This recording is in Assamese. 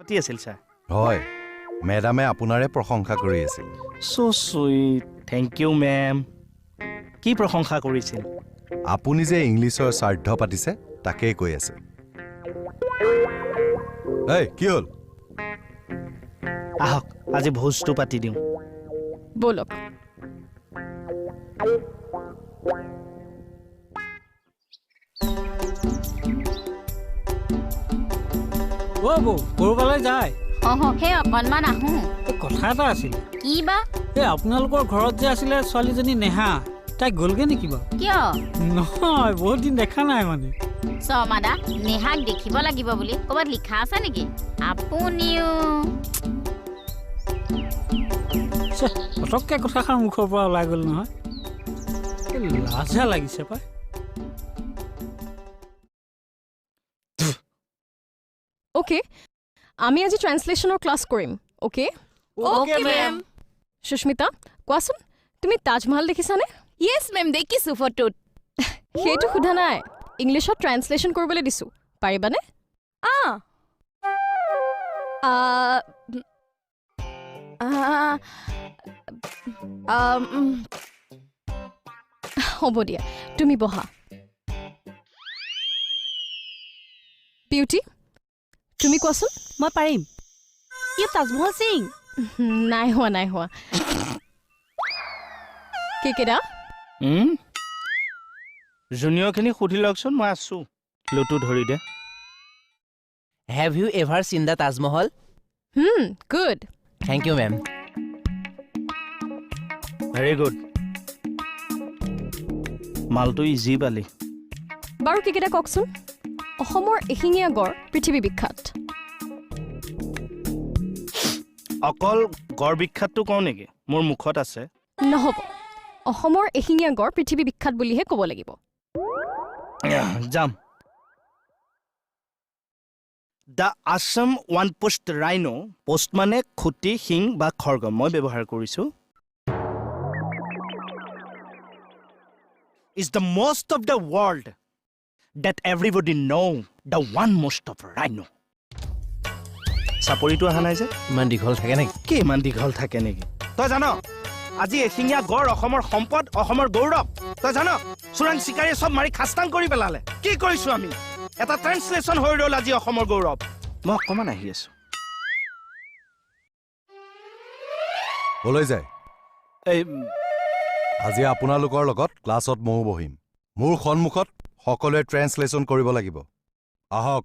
পাতি আছিল ছাৰ হয় মেডামে আপোনাৰে প্ৰশংসা কৰি আছিল চ' চুইট থেংক ইউ মেম কি প্ৰশংসা কৰিছিল আপুনি যে ইংলিছৰ শ্ৰাদ্ধ পাতিছে তাকেই কৈ আছে এই কি হ'ল আহক আজি ভোজটো পাতি দিওঁ ব'লক অ' বৌ ক'ৰবালৈ যায় সেই অকণমান আহোঁ কথা এটা আছিলে কি বা এই আপোনালোকৰ ঘৰত যে আছিলে ছোৱালীজনী নেহা তাই গ'লগে নেকি বাৰু কিয় নহয় বহুত দিন দেখা নাই মানে শৰ্মাদা নেহাক দেখিব লাগিব বুলি ক'ৰবাত লিখা আছে নেকি আপুনিও পটককৈ কথাষাৰ মুখৰ পৰা ওলাই গ'ল নহয় লাজহে লাগিছে পাই অ'কে আমি আজি ট্ৰেন্সলেশ্যনৰ ক্লাছ কৰিম অ'কে অ'কে মেম সুস্মিতা কোৱাচোন তুমি তাজমহল দেখিছানে য়েছ মেম দেখিছোঁ ফটোত সেইটো সোধা নাই ইংলিছত ট্ৰেন্সলেশ্যন কৰিবলৈ দিছোঁ পাৰিবানে হ'ব দিয়া তুমি বহা বিউটি তুমি কোৱাচোন মই পাৰিম ইউ তাজমহল সিং নাই হোৱা কেকেৰা জুনিয়ৰখিনি সুধি লওকচোন মই আছোঁ লুটু ধৰি দে Have you ever seen the Taj Mahal? Good Thank you, ma'am. Very good মালটো ইজি পালি বাৰু কেকেৰা কওকচোন অসমৰ এশিঙীয়া গড় পৃথিৱী বিখ্যাত অকল গড় বিখ্যাতটো কওঁ নেকি মোৰ মুখত আছে নহ'ব অসমৰ এশিঙীয়া গড় পৃথিৱী বিখ্যাত বুলিহে ক'ব লাগিব যাম the Assam one post rhino post মানে খুটি শিং বা খৰ্গ মই ব্যৱহাৰ কৰিছোঁ is the most of the world that everybody know the one most of rhino চাপৰিটো অহা নাই যে ইমান দীঘল থাকে নেকি কি ইমান দীঘল থাকে নেকি তই জান আজি এশিঙীয়া গড় অসমৰ সম্পদ অসমৰ গৌৰৱ তই জান চোৰাং চিকাৰীয়ে চব মাৰি খাস্তাং কৰি পেলালে কি কৰিছো আমি এটা ট্ৰেন্সলেশ্যন হৈ ৰ'ল আজি অসমৰ গৌৰৱ মই অকণমান আহি আছো ক'লৈ যায় এই আজি আপোনালোকৰ লগত ক্লাছত ময়ো বহিম মোৰ সন্মুখত সকলোৱে ট্ৰেন্সলেশ্যন কৰিব লাগিব আহক